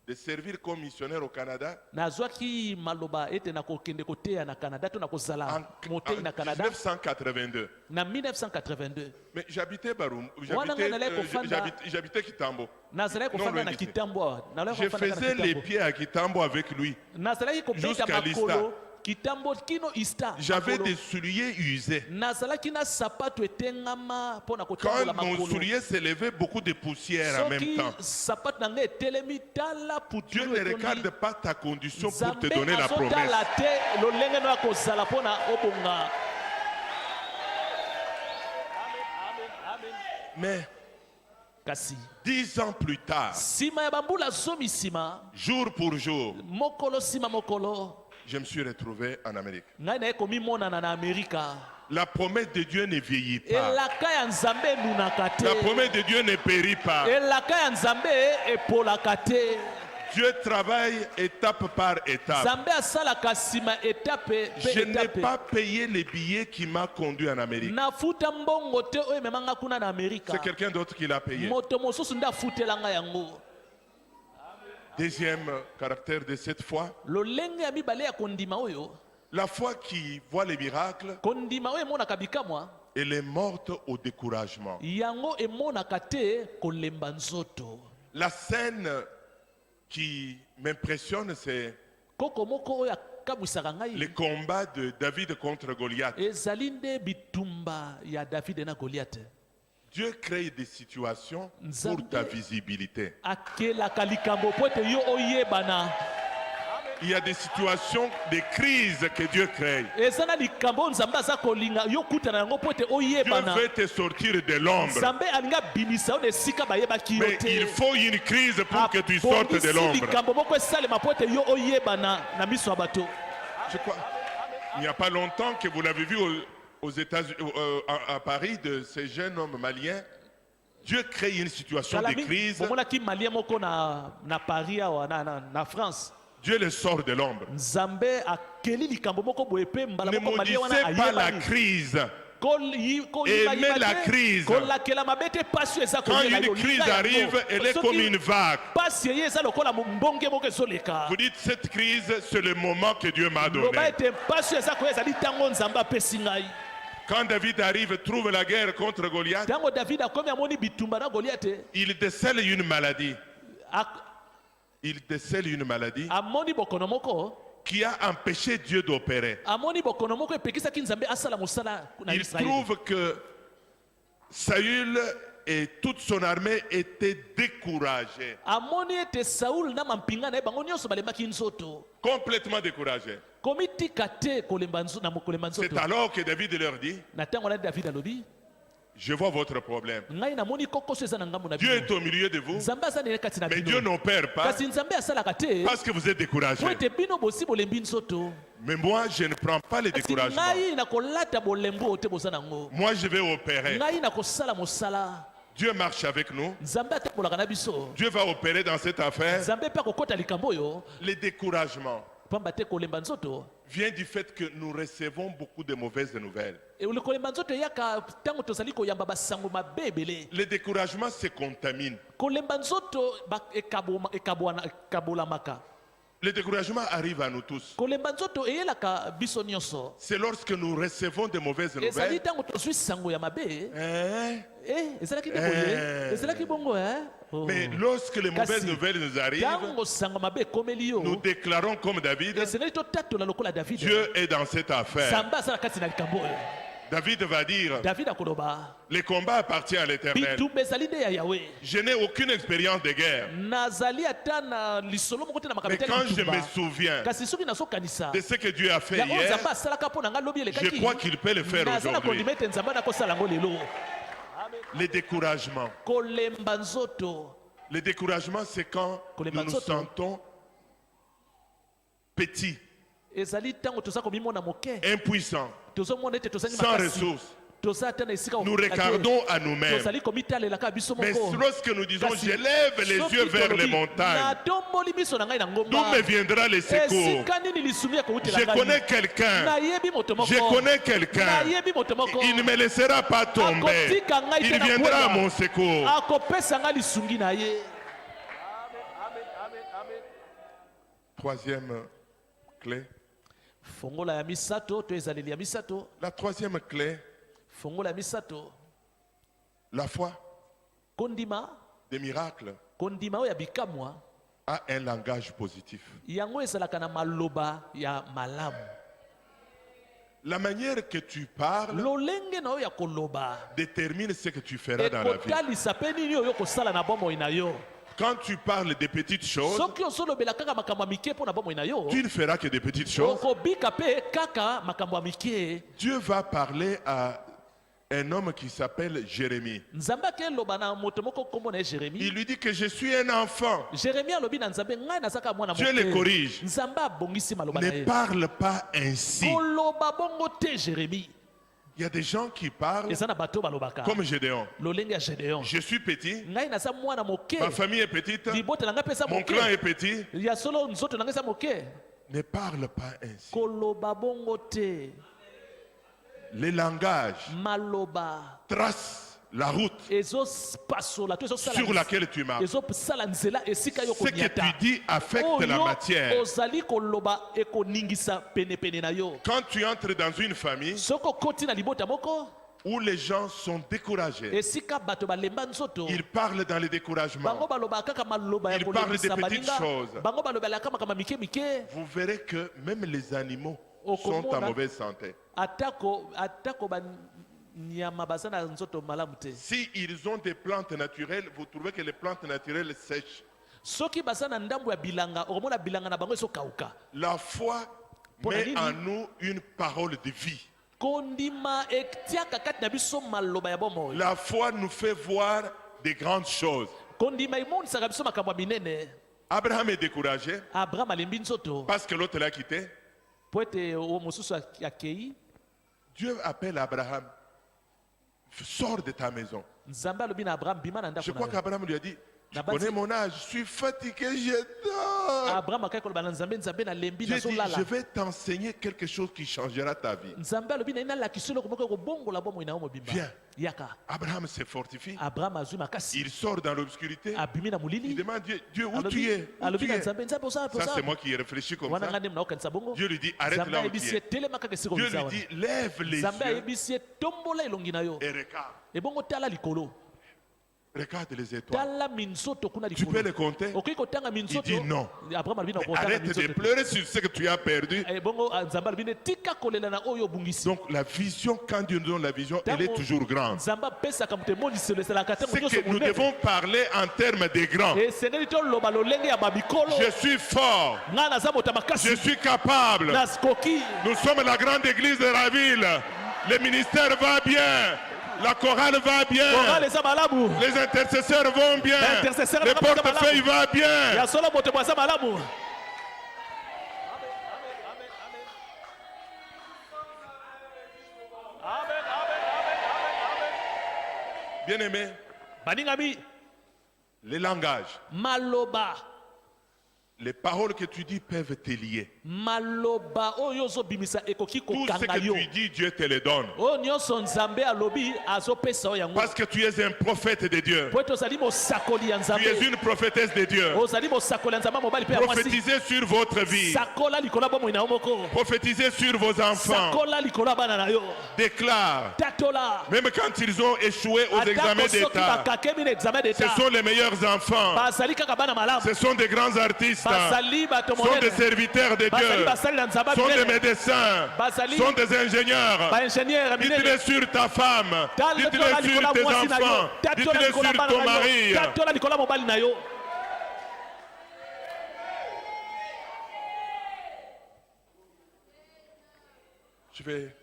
de servir comme missionnaire au Canada nazwaki maloba ete nakokende koteya na canada to en, nakozala motei na en canada 1982. na 1982 Mais j'habitais Baroum, Wana nga nalai kofanda. j'habitais Kitambo. nazalaki Non, kofanda loin na d'ici. kitambo awa nalaki Je kofanda na faisais les kitambo pieds à Kitambo avec lui. nazalaki kobeta Jusqu'à l'Ista. makolo kitambo kino ista J'avais makolo. des souliers usés. nazalaki na sapato etengama mpo na Quand kotambola mon makolo soulier s'élevait, beaucoup de poussière en même soki temps. sapato na ngai etelemi tala Dieu putulu ne regarde pas ta condition pour te nzambe donner la promesse. azotala te lolenge no ya kozala mpo na obonga Mais kasi 10 ans plus tard, nsima ya bambula zomi nsima jour pour jour, mokolo nsima mokolo je me suis retrouvé en Amérique. ngai naye komimonana na amerika La promesse de Dieu ne vieillit pas. elaka ya nzambe enunaka te La promesse de Dieu ne périt pas. elaka ya nzambe epolaka te Dieu travaille étape par étape. nzambe asalaka nsima etape Je pe n'ai etape pas payé les billets qui m'a conduit en Amérique. nafuta mbongo te oyo ememanga kuna na amerika C'est quelqu'un d'autre qui l'a payé. moto mosusu nde afutelanga yango. Deuxième caractère de cette foi, lolenge ya mibale ya kondima oyo, la foi qui voit les miracles, kondima oyo emonaka bikamwa elle est morte au découragement. yango emonaka te kolemba nzoto. La scène qui m'impressionne, c'est koko moko oyo akabwisaka le ngai combat de David contre Goliath. ezali nde bitumba ya davide na goliate. Dieu crée des situations pour Nzambe ta visibilité. akelaka likambo po ete yo oyebana. Il y a des situations, des crises que Dieu crée. eza na likambo nzambe aza kolinga yo kutana yango po ete Dieu oyebana. veut te sortir de l'ombre. nzambe alingi abimisa yo na esika bayebaki yo Mais il te. faut une crise pour que tu sortes de Abongisi l'ombre. likambo moko esalema po ete yo oyebana na miso ya bato. Je crois, il n'y a pas longtemps que vous l'avez vu aux États-Unis, à Paris, de ces jeunes hommes maliens. Dieu crée une situation de crise. bomonaki malien moko na paris awa na france. Dieu les sort de l'ombre. nzambe akeli likambo moko boye pe mbala Ne moko malien wana maudissez pas la ayebani. crise. Aimez la crise. kolakela mabe te pasi eza Quand une crise arrive, elle est comme une vague. pasi eye eza lokola mbonge moko ezoleka. Vous dites, cette crise, c'est le moment que Dieu m'a loba donné. ete pasi eza koya ezali ntango nzambe apesi ngai. Quand David arrive, trouve la guerre contre Goliath, ntango david akomi amoni bitumba na goliate il décèle une maladie. Il décèle une maladie amoni bokono moko qui a empêché Dieu d'opérer. amoni bokono moko epekisaki nzambe asala mosala na Il israeli. trouve que Saül et toute son armée étaient découragés. amoni ete saul na mampinga na ye bango nyonso balembaki nzoto. Complètement découragés. komitika te kolemba kolemba C'est nzoto. alors que David leur dit, na ntango wana david alobi je vois votre problème. ngai namoni kokoso eza na ngambo na Dieu bino. est au milieu de vous, nzambe aza nene kati na mais Dieu bino n'opère pas kasi nzambe asalaka te parce que vous êtes découragés. po ete bino bosi bolembi nzoto. Mais moi, je ne prends pas les kasi découragements. ngai nakolata bolembo oyo te boza nango. Moi, je vais opérer. ngai nakosala mosala. Dieu marche avec nous. nzambe atambolaka na biso. Dieu va opérer dans cette affaire. nzambe mpe akokɔta likambo oyo. Le découragement pamba te kolemba nzoto. vient du fait que nous recevons beaucoup de mauvaises nouvelles. kolemba nzoto eyaka ntango tozali koyamba basango mabe ebele. Le découragement se contamine. kolemba nzoto ekabolamaka. Le découragement arrive à nous tous. kolemba nzoto eyelaka biso nyonso. C'est lorsque nous recevons de mauvaises ezali nouvelles. ntango tozwi sango ya mabe. Hein? ezalaki nde boye ezalaki bongo Oh. Mais lorsque les mauvaises Kasi, nouvelles nous arrivent, ntango sango mabe ekomeli yo nous déclarons comme David, esengeli totatola lokola david. Dieu est dans cette affaire. nzambe azala kati na likambo oyo. David va dire, david akoloba le combat appartient à l'Éternel. bitumba ezali nde ya yawe. Je n'ai aucune expérience de guerre. nazali ata na lisolo moko te na makambo Mais te ya quand je bitumba. me souviens kasi soki nazokanisa de ce que Dieu a fait ya oyo hier, nzambe asalaka mpo na ngai lobi je elekaki crois qu'il peut le faire naza na aujourd'hui. kondima ete nzambe nakosala yango lelo. Le découragement. kolemba nzoto. Le découragement, c'est quand Kolemba nous nous nzoto. sentons petits, ezali ntango toza komimona moke impuissants, tozomona ete tozali sans makasi ressources. toza ata na esika Nous okokaka te. regardons à nous-mêmes. tozali komitalelaka biso Mais moko. lorsque nous disons, Kasi, je lève les soki yeux vers tolobi, les montagnes, natomboli miso na ngai na d'où ngomba me viendra le secours? esika nini lisumi ekoutela Je ngai? connais quelqu'un. nayebi moto moko Je connais quelqu'un. nayebi moto moko Il ne me laissera pas tomber. akotika ngai te Il na viendra à kwela. mon secours. akopesa ngai lisungi na ye. Troisième clé. fongola ya misato to ezaleli ya misato. La troisième clé, fongola ya misato la foi kondima. des miracles kondima oyo ya bikamwa a un langage positif. yango ezalaka na maloba ya malamu. La manière que tu parles lolenge na oyo ya koloba détermine ce que tu feras dans la vie. ekotalisa mpe nini oyo kosala na bomoi na yo. Quand tu parles des petites choses, soki osolobela kaka makambo ya mike mpo na bomoi na yo tu ne feras que des petites choses. okobika mpe kaka makambo ya mike. Dieu va parler à un homme qui s'appelle Jérémie. nzambe akeloba na moto moko nkombo na ye Il jérémi. lui dit que je suis un enfant. jérémi alobi na nzambe ngai nazaka mwana Dieu le moke. corrige. nzambe abongisi maloba na Ne ye. parle pas ainsi. koloba bongo te jérémi. Il y a des gens qui parlent eza na bato balobaka comme Gédéon. lolenge ya Gédéon. Je suis petit, Ngai naza mwana moke, ma famille est petite, libota na ngai mpe eza mon clan moke, est petit. ya solo nzoto na ngai eza moke. Ne parle pas ainsi. Koloba bongo te, Les langages maloba tracent la route ezopasola to sur laquelle tu marches. ezosala nzela esika yo Ce que koniata. tu dis affecte la matière. ozali koloba ekoningisa penepene na yo. Quand tu entres dans une famille Soki okoti na libota moko où les gens sont découragés, esika bato balemba nzoto, ils parlent dans le découragement. bango balobaka kaka maloba ya Ils parlent kolembisa des petites baninga, choses. bango balobelaka makambo mike mike. Vous verrez que même les animaux Au sont Congo, en là. mauvaise santé. atako banyama baza na nzoto malamu te. Si ils ont des plantes naturelles, vous trouvez que les plantes naturelles sèchent. Soki baza na ndambo ya bilanga, okomona bilanga na bango ezokauka. La foi Pour met la ligne. en nous une parole de vie. Kondima etiaka kati na biso maloba ya bomoi. La foi nous fait voir des grandes choses. Kondima imonisaka biso makambo ya minene. Abraham est découragé Abraham alembi nzoto parce que l'autre l'a quitté. po ete oyo mosusu akei. Dieu appelle Abraham, sors de ta maison. Nzambe alobi na Abraham bima na Je ndako crois na yo. qu'Abraham lui a dit, tu Na basi- connais mon âge, je suis fatigué, je dors. Abraham akai koloba na Nzambe, Nzambe nalembi Dieu dit, nazolala. je vais t'enseigner quelque chose qui changera ta vie. Nzambe alobi na ye nalakisa eloko moko ekobongola bomoi na yo mobimba. Viens. Yaka. Abraham se fortifie. Abraham azwi makasi. Il sort dans l'obscurité. Abimi na Il molili. demande Dieu, Dieu, où Alobi- tu es? Où alobi tu na es? Nzambe, Nzambe oza Ça, c'est oza. moi qui ai réfléchi comme Wana ça. nga nde naokanisa bongo. Dieu lui dit, arrête Nzambe là où tu ayebisi ye es. telema kaka esika Dieu oza lui wana. dit, lève les Nzambe yeux ayebisi ye tombola elongi na yo. et regarde. Ebongo tala likolo. Regarde les étoiles. Tala minzoto kuna Tu peux likolo. les compter? Okoki kotanga minzoto. Il dit non. Abraham alobi na Mais kotanga arrête de minzoto. pleurer sur ce que tu as perdu. Ebongo Nzambe alobi ne tika kolela na oyo obungisi. Donc la vision, quand Dieu nous donne la vision, elle est toujours grande. Nzambe apesaka moto emoniselo esalaka te C'est nyonso que nous monene. devons parler en termes de grands. esengeli toloba lolenge ya babikolo. Je suis fort. Nga naza moto ya Je makasi. suis capable. nakoki. Nous sommes la grande église de la ville. Le ministère va bien. La chorale va bien. Chorale eza malamu. Les intercesseurs vont bien. Intercesseurs Le na baza portefeuille va bien. ya solo moto mwaza malamu. Bien-aimé, baningami les langages, maloba les paroles que tu dis peuvent te lier. maloba oyo ozobimisa ekoki Tout ce kokanga que yo. tu dis, Dieu te le donne. oyo nyonso nzambe alobi azopesa oyo yango. Parce que tu es un prophète de Dieu. po ete ozali mosakoli ya Tu es nzambe. une prophétesse de Dieu. ozali mosakoli ya nzambe ya mobali mpe ya mwasi. Prophétisez sur votre vie. sakola likolo ya bomoi na yo moko. Prophétisez sur vos enfants. sakola likolo ya bana na yo. Déclare, tatola. même quand ils ont échoué aux examens atako soki d'État, bakakemi na examen ce d'état. sont les meilleurs enfants. bazali kaka bana malamu. Ce sont des grands artistes. bazali bato Ce sont des monene. serviteurs de bazali Dieu. basali na nzambe Ce sont des minene. médecins. Bazali- Ce sont des ingénieurs. baingénieur Dites-le minene. sur ta femme. tatola Dites-le likolo sur ya tes mwasi na yo. enfants. tatola Dites-le likolo ya sur bana ton na mari. yo. tatola likolo ya mobali na yo. Je vais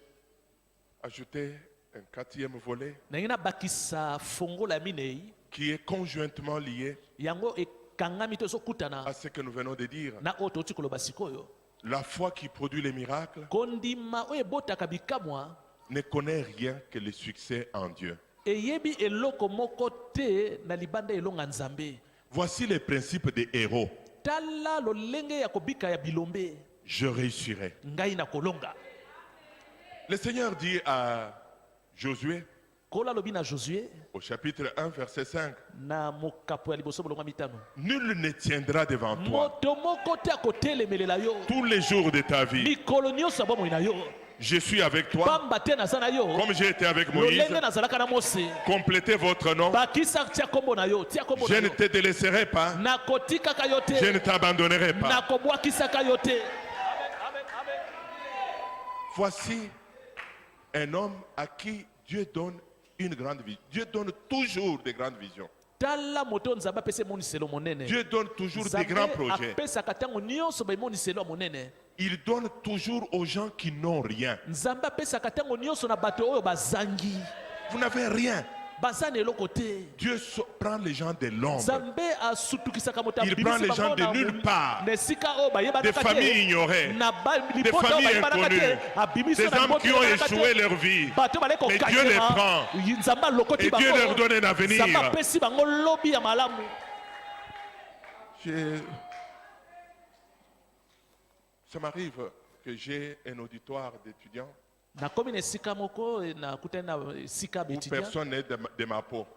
ajouter un quatrième volet nangi nabakisa fongola ya minei qui est conjointement lié yango ekangami to ezokutana à ce que nous venons de dire. na oyo touti koloba sikoyo. La foi qui produit les miracles kondima oyo ebotaka bikamwa ne connaît rien que le succès en Dieu. eyebi eloko moko te na libanda elonga nzambe. Voici les principes des héros. tala lolenge ya kobika ya bilombe. Je réussirai. ngai na kolonga. Le Seigneur dit à Josué kola lobi na Josué au chapitre 1, verset 5, na mokapo ya liboso bolongwa mitano. nul ne tiendra devant toi moto moko te akotelemelela yo tous les jours de ta vie. mikolo nyonso ya bomoi na yo. Je suis avec toi, pamba te naza na yo comme j'ai été avec Moïse. lolenge nazalaka na Mose. Complétez votre nom. bakisa tia kombo na yo tia kombo Je na ne yo. te délaisserai pas. nakotikaka yo Je ne te t'abandonnerai pas. nakobwakisaka yo te. Voici un homme à qui Dieu donne une grande vision. Dieu donne toujours des grandes visions. tala moto nzambe apesa emoniselo monene. Dieu donne toujours des nzambe grands projets. apesaka ntango nyonso baemoniselo ya monene. Il donne toujours aux gens qui n'ont rien. nzambe apesaka ntango nyonso na bato oyo bazangi. Vous n'avez rien. baza na eloko te. Dieu prend les gens de l'ombre, Nzambe asutukisaka moto il prend les gens de nulle part, na esika oyo bayebaka des te, familles ignorées, na des lipoto oyo familles bayebaka te, inconnues, abimisi des na hommes lipoto qui ont bayebaka te. échoué leur vie. Bato bale Mais Dieu les prend. Nzambe alokoti Et Dieu leur bango. donne un avenir. Nzambe apesi bango lobi ya malamu. Ça m'arrive que j'ai un auditoire d'étudiants Nakomi na esika moko nakutani na esika où betudia. personne n'est de ma peau.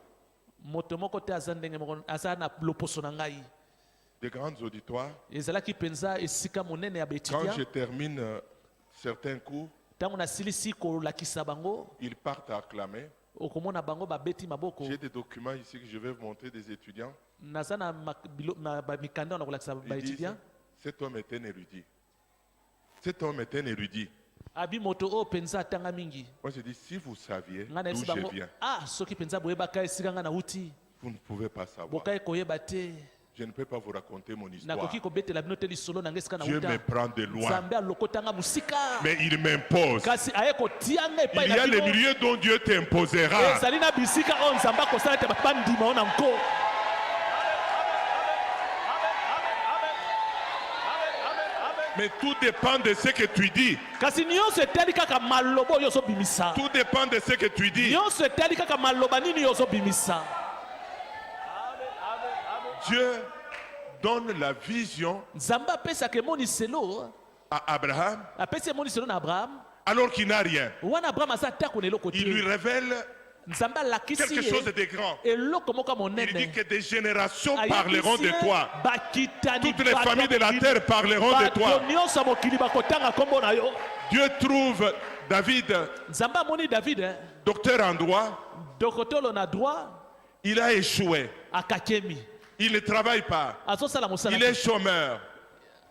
Moto moko te aza ndenge moko aza na loposo na ngai. Des grands auditoires. Ezalaki penza esika monene ya Quand betudia. je termine certains cours, Tango nasilisi kolakisa bango ils partent acclamer. okomona bango babeti maboko. J'ai des documents ici que je vais vous montrer des étudiants. Naza na mikanda na kolakisa ba Ils disent, étudiant. cet homme est un érudit. Cet homme est un érudit. Abi moto o penza tanga mingi. Moi je dis, si vous saviez Nga na d'où yebisi je bango viens, soki penza boyebaka esika nga na uti vous ne pouvez pas savoir. bokai koyeba te. Je ne peux pas vous raconter mon histoire. Nakoki kobetela bino te lisolo na ngai esika na Dieu uta. me prend de loin, Nzambe alokotanga musika. mais il m'impose. Kasi aye kotia nga epai Il y na a les bino. milieux dont Dieu t'imposera. Ezali na bisika oyo Nzambe akosala te bato bandima o na nko. Mais tout dépend de ce que tu dis. Kasi nyonso etali kaka maloba oyo ozobimisa. Tout dépend de ce que tu dis. Nyonso etali kaka maloba nini oyo ozobimisa. Dieu donne la vision Nzambe apesaka emoniselo, à Abraham apesi emoniselo na Abraham. alors qu'il n'a rien. Wana Abraham aza tako na eloko Il lui te. révèle Nzambe alakisi quelque chose ye de grand. eloko moko Il dit monene. que des générations Ayebisi parleront de ye toi. bakitani Toutes les bato familles de la mokili- terre parleront de bato toi. nyonso ya mokili bakotanga kombo na yo. Dieu trouve David, Nzambe amoni David docteur en droit, dokotolo na droit il a échoué. akakemi Il ne travaille pas. azosala mosala Il te. est chômeur.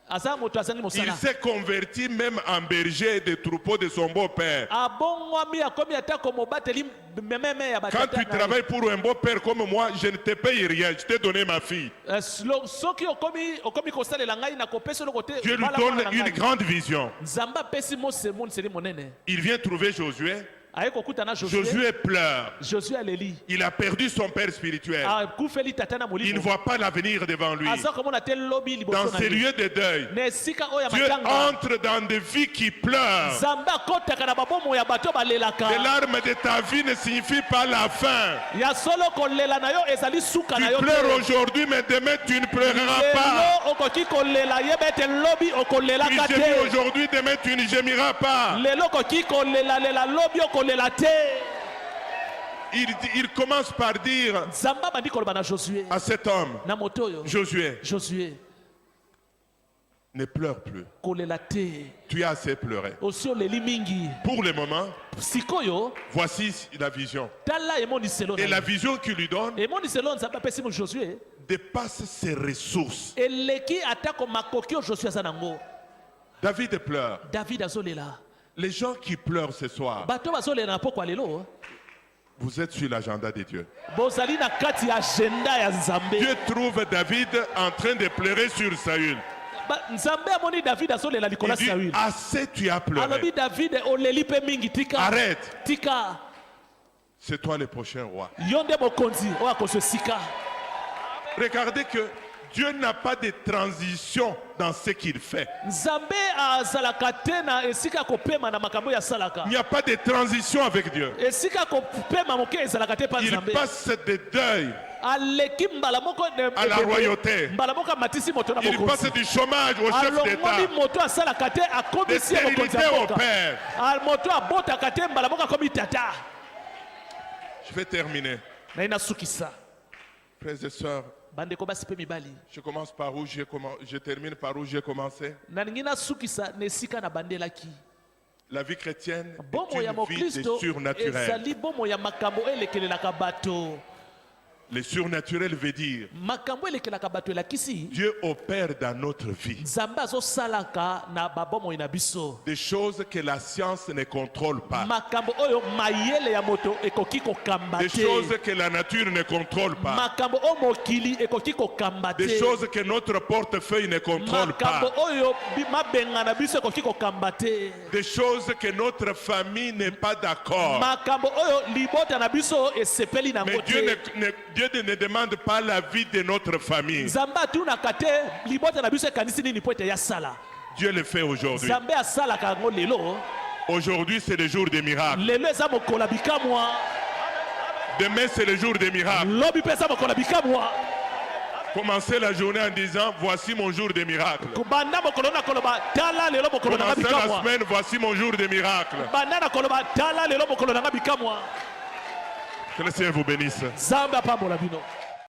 aza moto azangi Il mosala s'est converti même en berger des troupeaux de son beau-père. abongwami akomi atako mobateli mememe ya Quand batata tu na ye. travailles pour un beau-père comme moi, je ne te paye rien. Je t'ai donné ma fille. Soki okomi kosalela ngai nakopesa eloko te. Dieu lui bala donne mwana na une ngai. grande vision. Nzambe apesi moniseli monene. Il vient trouver Josué. Aye kokutana Josué. Josué pleure. Josué aleli. Il a perdu son père spirituel. Akufeli tata na Il molimo. ne voit pas l'avenir devant lui. Aza komona te lobi liboso Dans na ces ye. lieux de deuil, Na esika oyo ya Dieu matanga. entre dans des vies qui pleurent. Nzambe akotaka na babomo ya bato balelaka. Les larmes de ta vie ne signifient pas la fin. Ya solo kolela na yo ezali suka Tu na yo. pleures aujourd'hui, mais demain tu ne pleureras pas. Lelo okoki kolela yeba ete lobi Tu okolelaka gémis te. aujourd'hui, demain tu ne gémiras pas. Lelo okoki kolela lela lobi okolela te. Il commence par dire Nzambe abandi koloba na Josué. à cet homme, Na moto oyo. Josué, Josué ne pleure plus. kolela te. Tu as assez pleuré. Osi oleli mingi. Pour le moment, Sikoyo voici la vision. tala emoniselo na Et la ye. vision qu'il lui donne Emoniselo Nzambe apesi mo Josué dépasse ses ressources. eleki atako makoki oyo Josué aza nango. David pleure. David azolela. Les gens qui pleurent ce soir, Bato bazolela na poko lelo. vous êtes sur l'agenda de Dieu. Bozali na kati ya agenda ya Nzambe. Dieu trouve David en train de pleurer sur Saül. Nzambe amoni David azolela Il likola dit, Saül. assez tu as pleuré. Alobi David oleli pe mingi tika. Arrête. Tika. C'est toi le prochain roi. Yo nde mokonzi oyo akozwa sika. Regardez que Dieu n'a pas de transition dans ce qu'il fait. Nzambe azalaka te na esika kopema na makambo ya salaka. Il n'y a pas de transition avec Dieu. Esika kopema moke ezalaka te pa Il Nzambe. passe de deuil Aleki mbala moko à la royauté. mbala moko amatisi moto na Il mokonzi. passe du chômage au chef Alongoli d'État, moto asalaka te de akomisi ye mokonzi stérilité ya au mboka. père. Moto abotaka te mbala moko akomi tata. Je vais terminer. Na ina sukisa. Frères et sœurs, Bandeko basi pe mibali. je commence par où je termine par où j'ai commencé. Na ningi na sukisa na esika na bandelaki. La vie chrétienne Bomo est ya une vie de mokristo surnaturel. ezali bomo ya makambo elekelelaka bato. Le surnaturel veut dire makambo elekelaka bato elakisi Dieu opère dans notre vie nzambe azosalaka na babomoi na biso des choses que la science ne contrôle pas, makambo oyo mayele ya moto ekoki kokamba des te choses que la nature ne contrôle pas, makambo oyo mokili ekoki kokamba te des choses que notre portefeuille ne contrôle makambo pas, oyo mabenga na biso ekoki kokamba te des choses que notre famille n'est pas d'accord. makambo oyo libota na biso esepeli Mais nango Dieu te Dieu ne demande pas la vie de notre famille. nzambe atunaka te libota na biso ekanisi nini po ete yasala Dieu le fait aujourd'hui. nzambe asalaka yango lelo Aujourd'hui, c'est le jour des miracles. lelo eza mokolo ya bikamwa Demain, c'est le jour des miracles. lobi mpe eza mokolo ya bikamwa Commencez la journée en disant, voici mon jour des miracles. banda mokolo na koloba tala lelo mokolo na nga Commencez la bikamwa semaine, voici mon jour des miracles. banda na koloba tala lelo mokolo na nga bikamwa Que le Seigneur vous bénisse. nzambe apambola bino